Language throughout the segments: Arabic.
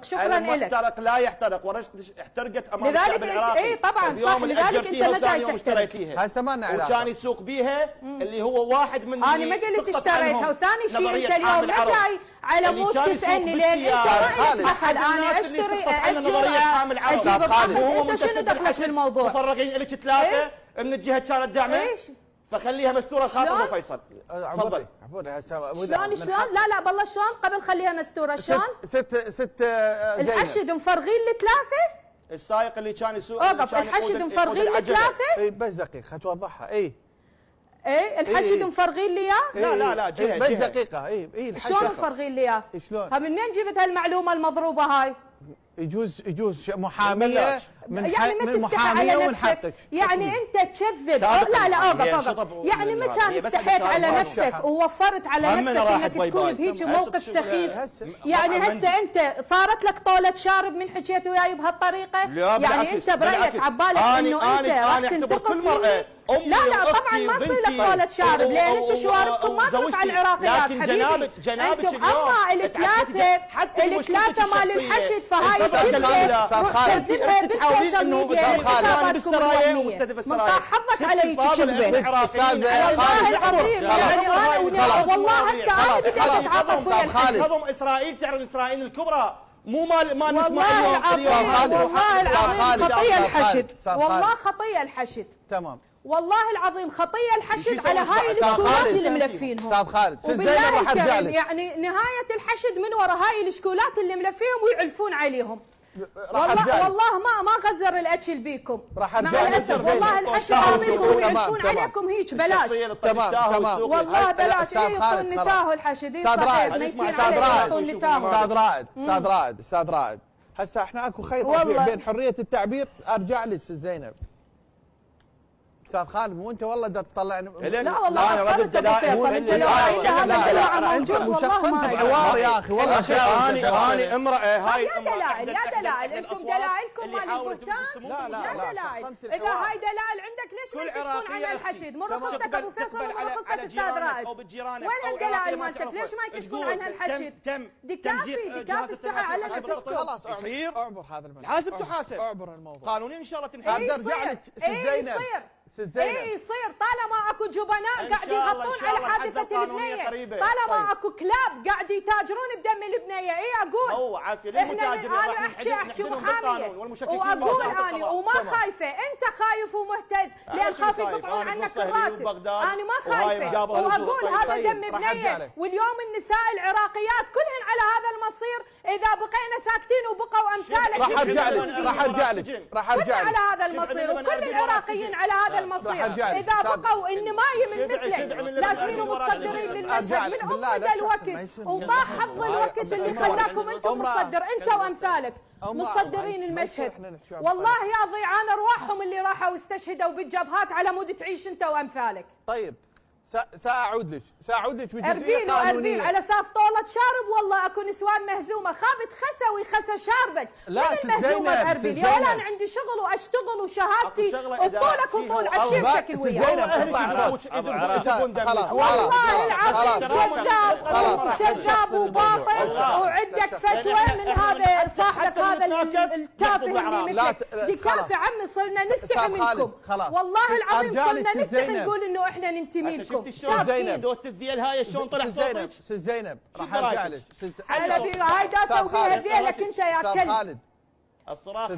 شكرا لك. المحترق لا يحترق، ورشة احترقت امام الشعب العراقي. اي طبعا صح، لذلك انت ما جاي تحترق. هسه ما لنا علاقه. وكان يسوق بيها اللي هو واحد من انا ما قلت اشتريتها. وثاني شيء انت اليوم ما جاي على مود تسالني لين انت ما لك دخل. انا اشتري اجر اجيب الطاقه، انت شنو دخلك في الموضوع؟ مفرقين لك ثلاثه من الجهه كانت داعمه، فخليها مستوره الخاطر ابو فيصل. تفضل. شلون لا بالله شلون قبل خليها مستوره شلون؟ ست الحشد مفرغين لثلاثه؟ السائق اللي كان يسوق اوقف. الحشد مفرغين لثلاثه؟ اي بس دقيقه توضحها. اي الحشد مفرغين لي اياه؟ لا جهه بس دقيقه. شلون مفرغين لي اياه؟ شلون؟ من وين جبت هالمعلومه المضروبه هاي؟ يجوز محاميه يعني ما تستحي على نفسك، يعني انت تكذب. لا اوقف. يعني ما كان استحيت على نفسك ووفرت على نفسك انك تكون بهيك موقف سخيف؟ يعني هسه انت صارت لك طولة شارب من حكيت وياي بهالطريقه؟ يعني انت برايك عبالك انه انت راح تنتقص مني؟ لا طبعا ما يصير لك طولة شارب، لان انتوا شواربكم ما تروح على العراقيات حبيبي. انتم اما الثلاثه مال الحشد، فهاي الكذبه تكذبها بالسوشيال ميديا حساباتكم الوهميه. من حظك على هيك كذبه. والله العظيم يعني انا والله هسه انا بدي اتعاطف ويا الحشد. هضم اسرائيل، تعرف اسرائيل الكبرى مو ما نسمع والله العظيم خطيه الحشد. والله خطيه الحشد. تمام. والله العظيم خطيه الحشد على هاي الشكولات اللي ملفينهم. استاذ خالد وبالله الكريم يعني نهايه الحشد من وراء هاي الشكولات اللي ملفيهم ويعلفون عليهم. والله ما غزر الاكل بيكم مع الاسف. والله الحشد عظيم ويعلفون عليكم هيك بلاش. تمام والله بلاش. يعطون نتاهو الحشد. صحيح ميتين عليه يعطون نتاهو. استاذ رائد هسه احنا اكو خيط بين حريه التعبير. ارجع لك ست زينب. استاذ خالد مو انت والله دا تطلعني. لا والله قصرت ابو فيصل. انت لو عيد هذا الدلع موجود والله ما الحوار يا اخي. والله انا امراه. هاي يا دلائل انتم دلائلكم مال البهتان. لا دلائل. اذا هاي دلائل عندك ليش ما يكشفون عن الحشد؟ مو قصتك ابو فيصل ولا قصتك استاذ رائد. وين الدلائل مالتك؟ ليش ما يكشفون عن الحشد؟ دكافي استحى على نفسكم. خلاص يصير اعبر هذا الموضوع. حاسب تحاسب. اعبر الموضوع قانونيا ان شاء الله تنحل. ارجع لك ست زينب. يصير طالما اكو جبناء قاعد يغطون على حادثه البنيه، طالما اكو كلاب قاعد يتاجرون بدم البنيه. اقول انا احكي محاميه واقول انا وما خايفه. انت خايف ومهتز لان خايف يقطعون عنك الراتب. انا ما خايفه واقول هذا دم بنيه. واليوم النساء العراقيات كلهن على هذا المصير. اذا بقينا ساكتين وبقوا امثالك راح ارجع لك على هذا المصير. وكل العراقيين على هذا المصير اذا بقوا النمايم مثلك لازمين متصدرين للمشهد من امد الوقت. وطاح حظ الوقت اللي خلاكم انتم متصدر انت وامثالك مصدرين المشهد. والله يا ضيعان ارواحهم اللي راحوا استشهدوا بالجبهات على مود تعيش انت وامثالك. طيب ساعود لك بجزئيه اربيل على اساس طولة شارب. والله اكو نسوان مهزومه خابت خسى شاربك. لا المهزومه اربيل يا ولا انا عندي شغل واشتغل وشهادتي وطولك وطول عشيرتك الويا. والله العظيم كذاب وباطل. وعندك فتوى من هذا صاحبك هذا التافه اللي مثلك. دكافي عمي صرنا نستحي منكم. والله العظيم صرنا نستحي نقول انه احنا ننتمي لكم. شوف زينب دوست الذيل هاي شلون طلع صوتك؟ ست زينب راح ارجع لك. هاي داسوا فيها ذيلك انت يا كلب. الصراخ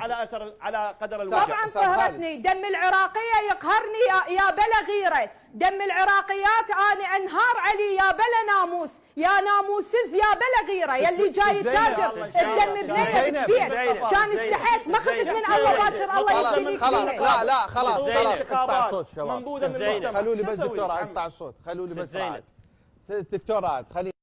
على قدر الوجع. طبعا قهرتني. دم العراقيه يقهرني يا بلا غيره. دم العراقيات انا انهار علي يا بلا ناموس. يا ناموسز يا بلا غيره. يلي جاي يتاجر بدم بنيه بالبيت كان استحيت ما خفت من الله باكر الله يجيني. لا خلاص اقطع الصوت شباب. خلوا لي بس دكتور اقطع الصوت. خلوا لي بس دكتور خلي